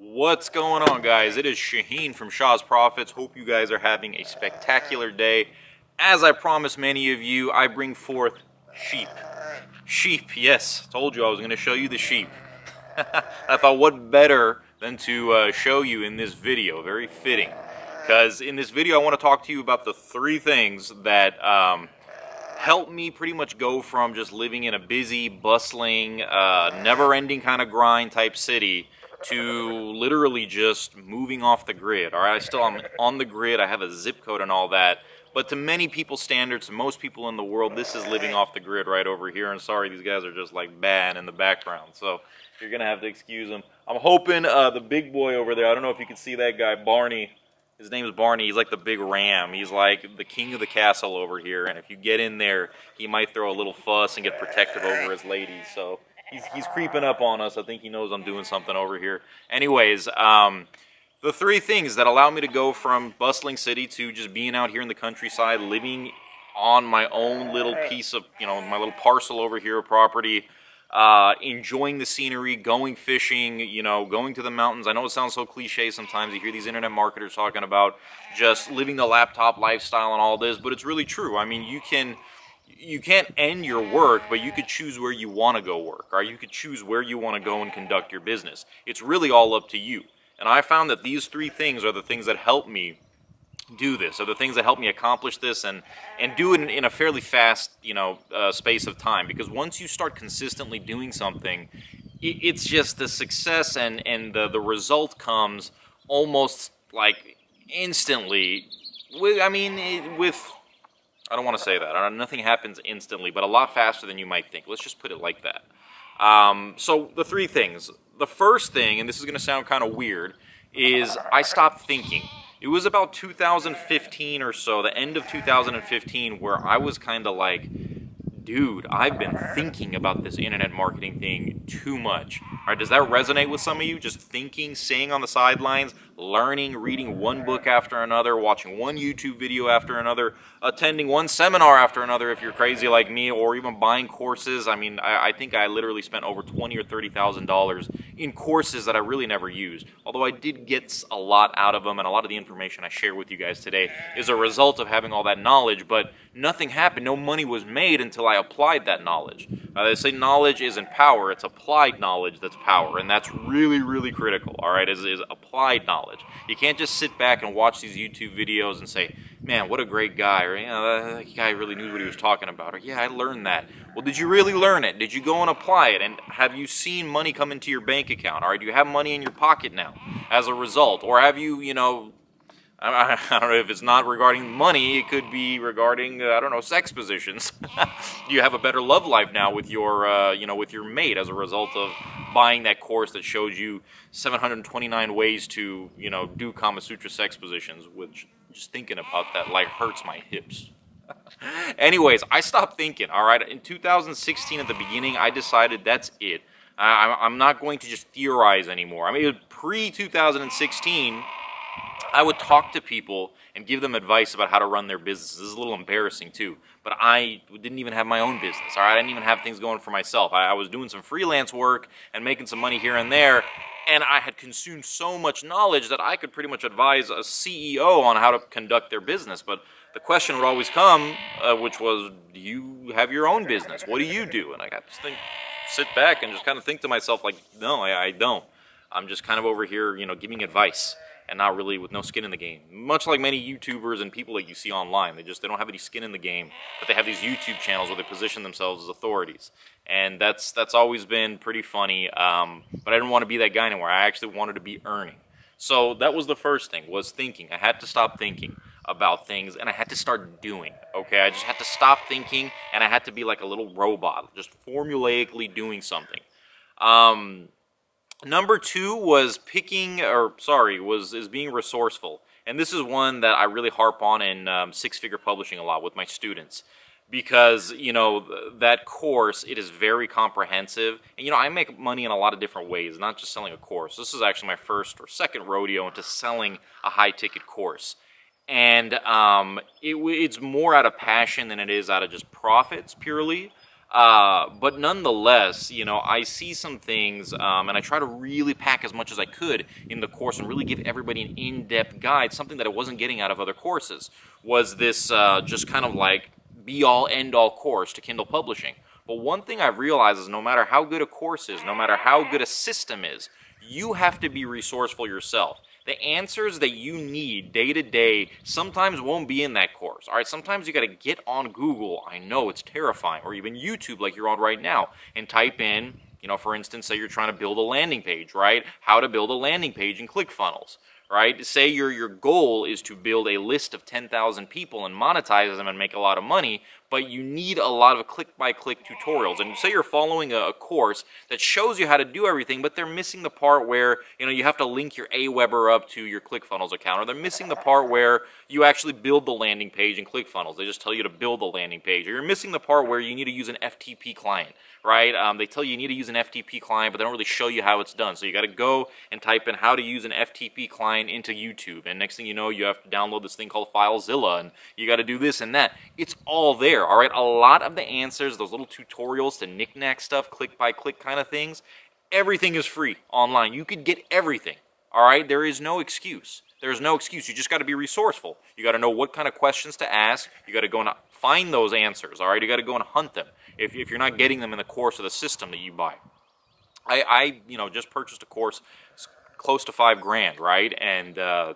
What's going on, guys? It is Shaheen from Shah's Profits. Hope you guys are having a spectacular day. As I promised many of you, I bring forth sheep. Sheep, yes. Told you I was going to show you the sheep. I thought what better than to show you in this video. Very fitting. Because in this video I want to talk to you about the three things that helped me pretty much go from just living in a busy, bustling, never-ending kind of grind type city to literally just moving off the grid. All right, I still am on the grid. I have a zip code and all that. But to many people's standards, to most people in the world, this is living off the grid right over here. And sorry, these guys are just like bad in the background. So you're going to have to excuse them. I'm hoping the big boy over there, I don't know if you can see that guy, Barney. His name is Barney. He's like the big ram. He's like the king of the castle over here. And if you get in there, he might throw a little fuss and get protective over his ladies. So he's creeping up on us. I think he knows I'm doing something over here. Anyways, the three things that allow me to go from bustling city to just being out here in the countryside, living on my own little piece of, my little parcel over here of property, enjoying the scenery, going fishing, going to the mountains. I know it sounds so cliche sometimes. You hear these internet marketers talking about just living the laptop lifestyle and all this, but it's really true. I mean, you can't end your work, but you could choose where you want to go work, or you could choose where you want to go and conduct your business. It's really all up to you. And I found that these three things are the things that help me do this, are the things that help me accomplish this and do it in a fairly fast, space of time. Because once you start consistently doing something, it's just the success and the result comes almost like instantly. I don't want to say that. Nothing happens instantly, but a lot faster than you might think. Let's just put it like that. So the three things. The first thing, and this is going to sound kind of weird, is I stopped thinking. It was about 2015 or so, the end of 2015, where I was kind of like, dude, I've been thinking about this internet marketing thing too much. All right, does that resonate with some of you? Just thinking, staying on the sidelines, learning, reading one book after another, watching one YouTube video after another, attending one seminar after another if you're crazy like me, or even buying courses. I mean, I think I literally spent over $20,000 or $30,000 in courses that I really never used. Although I did get a lot out of them, and a lot of the information I share with you guys today is a result of having all that knowledge, but nothing happened. No money was made until I applied that knowledge. They say knowledge isn't power, it's applied knowledge that's power, and that's really, really critical, all right, is applied knowledge. You can't just sit back and watch these YouTube videos and say, man, what a great guy, or, that guy really knew what he was talking about, or, yeah, I learned that. Well, did you really learn it? Did you go and apply it? And have you seen money come into your bank account? All right, do you have money in your pocket now as a result? Or have you, I don't know if it's not regarding money, it could be regarding, I don't know, sex positions. You have a better love life now with your, with your mate as a result of buying that course that shows you 729 ways to, do Kama Sutra sex positions, which just thinking about that, like, hurts my hips. Anyways, I stopped thinking, all right? In 2016, at the beginning, I decided that's it. I'm not going to just theorize anymore. I mean, pre-2016, I would talk to people and give them advice about how to run their businesses. This is a little embarrassing too, but I didn't even have my own business, all right? I didn't even have things going for myself. I was doing some freelance work and making some money here and there, and I had consumed so much knowledge that I could pretty much advise a CEO on how to conduct their business. But the question would always come, which was, do you have your own business? What do you do? And I got to sit back and just kind of think to myself, like, no, I don't. I'm just kind of over here, giving advice, and not really with no skin in the game. Much like many YouTubers and people that you see online, they don't have any skin in the game, but they have these YouTube channels where they position themselves as authorities. And that's always been pretty funny, but I didn't want to be that guy anymore. I actually wanted to be earning. So that was the first thing, was thinking. I had to stop thinking about things, and I had to start doing, okay? I just had to stop thinking, and I had to be like a little robot, just formulaically doing something. Number two was being resourceful. And this is one that I really harp on in six-figure publishing a lot with my students. Because, that course, it is very comprehensive. And, I make money in a lot of different ways, not just selling a course. This is actually my first or second rodeo into selling a high-ticket course. And it's more out of passion than it is out of just profits, purely. But nonetheless, you know, I see some things, and I try to really pack as much as I could in the course and really give everybody an in-depth guide. Something that I wasn't getting out of other courses was this just kind of like be-all, end-all course to Kindle Publishing. But one thing I've realized is no matter how good a course is, no matter how good a system is, you have to be resourceful yourself. The answers that you need day to day sometimes won't be in that course. All right, sometimes you got to get on Google. I know it's terrifying, or even YouTube like you're on right now, and type in, you know, for instance, say you're trying to build a landing page, right? How to build a landing page in ClickFunnels, right? Say your goal is to build a list of 10,000 people and monetize them and make a lot of money, but you need a lot of click-by-click tutorials. And say you're following a course that shows you how to do everything, but they're missing the part where, you know, you have to link your Aweber up to your ClickFunnels account, or they're missing the part where you actually build the landing page in ClickFunnels. They just tell you to build the landing page. Or you're missing the part where you need to use an FTP client, right? They tell you need to use an FTP client, but they don't really show you how it's done. So you got to go and type in how to use an FTP client into YouTube, and next thing you know, you have to download this thing called FileZilla, and you got to do this and that. It's all there, all right? A lot of the answers, those little tutorials to knick-knack stuff, click-by-click kind of things, everything is free online. You could get everything, all right? There is no excuse. There's no excuse. You just got to be resourceful. You got to know what kind of questions to ask. You got to go and find those answers, all right? You got to go and hunt them if you're not getting them in the course of the system that you buy. I you know, just purchased a course close to $5,000, right? And the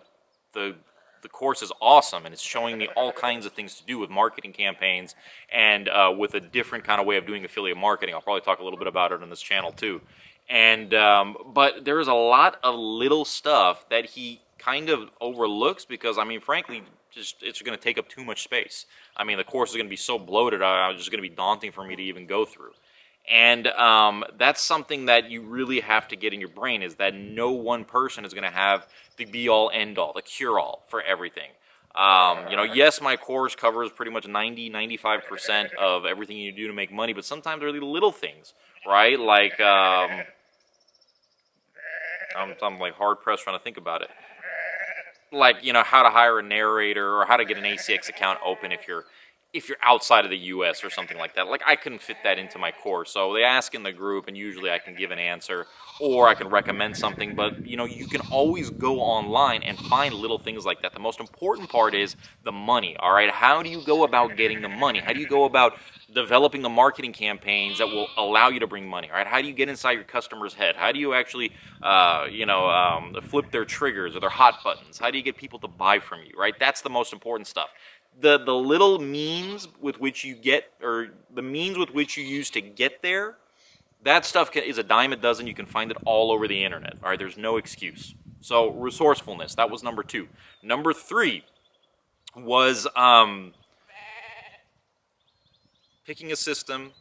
course is awesome, and it's showing me all kinds of things to do with marketing campaigns and with a different kind of way of doing affiliate marketing. I'll probably talk a little bit about it on this channel too. And but there is a lot of little stuff that he kind of overlooks because, I mean, frankly, just it's going to take up too much space. I mean, the course is going to be so bloated, it's just going to be daunting for me to even go through. And that's something that you really have to get in your brain, is that no one person is going to have the be-all, end-all, the cure-all for everything. You know, yes, my course covers pretty much 90–95% of everything you do to make money, but sometimes there are little things, right? Like, I'm like hard-pressed trying to think about it. Like, you know, how to hire a narrator or how to get an ACX account open if you're outside of the U.S. or something like that. Like, I couldn't fit that into my course. So they ask in the group, and usually I can give an answer, or I can recommend something. But, you know, you can always go online and find little things like that. The most important part is the money, all right? How do you go about getting the money? How do you go about developing the marketing campaigns that will allow you to bring money, all right? How do you get inside your customer's head? How do you actually, flip their triggers or their hot buttons? How do you get people to buy from you, right? That's the most important stuff. The little means with which you get, or the means with which you use to get there, that stuff is a dime a dozen. You can find it all over the internet. All right, there's no excuse. So resourcefulness, that was number 2. Number 3 was picking a system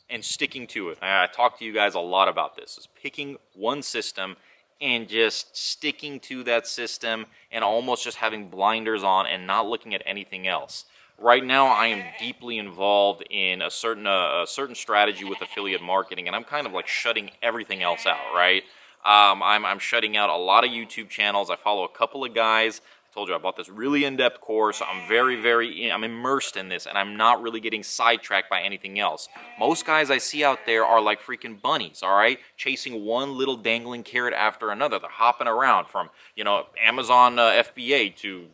and sticking to it. I talked to you guys a lot about this. Is picking one system and just sticking to that system and almost just having blinders on and not looking at anything else. Right now, I am deeply involved in a certain strategy with affiliate marketing, and I'm kind of like shutting everything else out, right? I'm shutting out a lot of YouTube channels. I follow a couple of guys. I told you I bought this really in-depth course. I'm immersed in this, and I'm not really getting sidetracked by anything else. Most guys I see out there are like freaking bunnies, all right? Chasing one little dangling carrot after another. They're hopping around from, you know, Amazon FBA to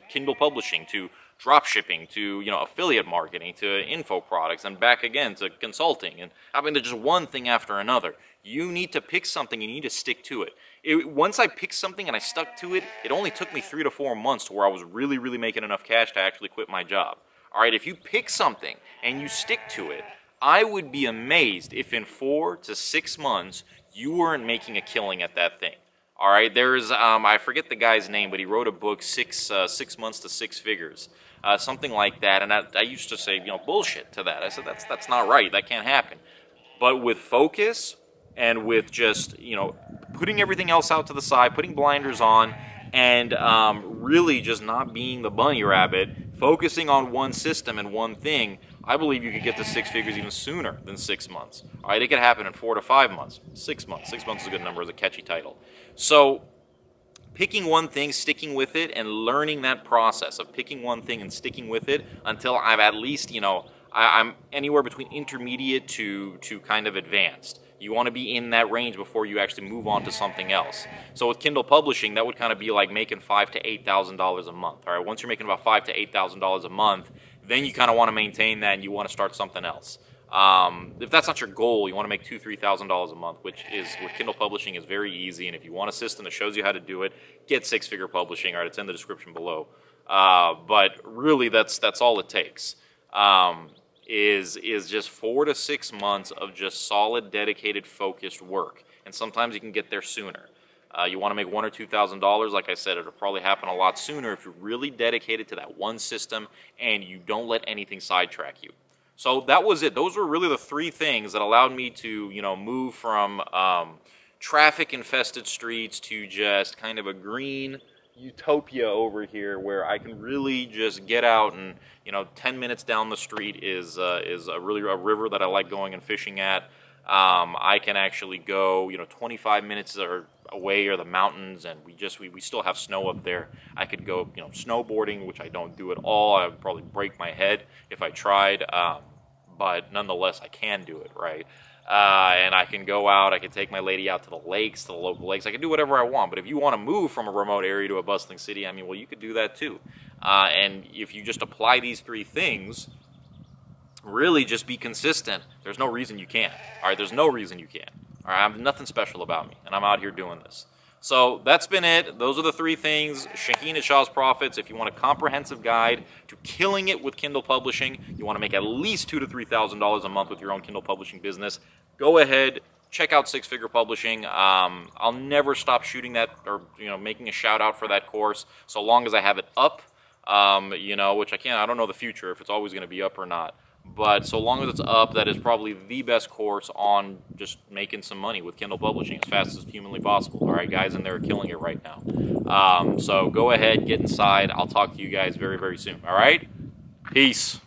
Kindle Publishing to drop shipping to, you know, affiliate marketing to info products and back again to consulting. And I mean, there's just one thing after another. You need to pick something and you need to stick to it. Once I picked something and I stuck to it, it only took me 3 to 4 months to where I was really, really making enough cash to actually quit my job. All right, if you pick something and you stick to it, I would be amazed if in 4 to 6 months you weren't making a killing at that thing. All right, there's, I forget the guy's name, but he wrote a book, 6 months to 6 figures, something like that. And I used to say, you know, bullshit to that. I said, that's not right. That can't happen. But with focus and with just, you know, putting everything else out to the side, putting blinders on, and really just not being the bunny rabbit, focusing on one system and one thing, I believe you could get to 6 figures even sooner than 6 months. All right, it could happen in 4 to 5 months. 6 months. 6 months is a good number, as a catchy title. So picking one thing, sticking with it, and learning that process of picking one thing and sticking with it until I've at least, you know, I'm anywhere between intermediate to kind of advanced. You want to be in that range before you actually move on to something else. So with Kindle Publishing, that would kind of be like making $5,000 to $8,000 a month. All right, once you're making about $5,000 to $8,000 a month, then you kind of want to maintain that and you want to start something else. If that's not your goal, you want to make $2,000 to $3,000 a month, which is with Kindle Publishing is very easy. And if you want a system that shows you how to do it, get six-figure publishing. All right, it's in the description below. But really, that's all it takes. Is just 4 to 6 months of just solid, dedicated, focused work. And sometimes you can get there sooner. You want to make $1,000 or $2,000, like I said, it'll probably happen a lot sooner if you're really dedicated to that one system and you don't let anything sidetrack you. So that was it. Those were really the 3 things that allowed me to, move from traffic-infested streets to just kind of a green utopia over here where I can really just get out and 10 minutes down the street is a river that I like going and fishing at. I can actually go 25 minutes away are the mountains, and we still have snow up there. I could go snowboarding, which I don't do at all. I would probably break my head if I tried, but nonetheless I can do it, right? And I can go out, I can take my lady out to the lakes, to the local lakes. I can do whatever I want. But if you want to move from a remote area to a bustling city, I mean, well, you could do that too. And if you just apply these 3 things, really just be consistent, there's no reason you can't. All right, there's no reason you can't. All right, I'm nothing special about me, and I'm out here doing this. So that's been it. Those are the 3 things. Shaheen at Shah's Profits. If you want a comprehensive guide to killing it with Kindle Publishing, you want to make at least $2,000 to $3,000 a month with your own Kindle Publishing business, go ahead, check out Six Figure Publishing. I'll never stop shooting that or making a shout out for that course so long as I have it up. Which I don't know the future if it's always going to be up or not. But so long as it's up, that is probably the best course on just making some money with Kindle Publishing as fast as humanly possible. All right, guys in there are killing it right now. So go ahead, get inside. I'll talk to you guys very, very soon. All right? Peace.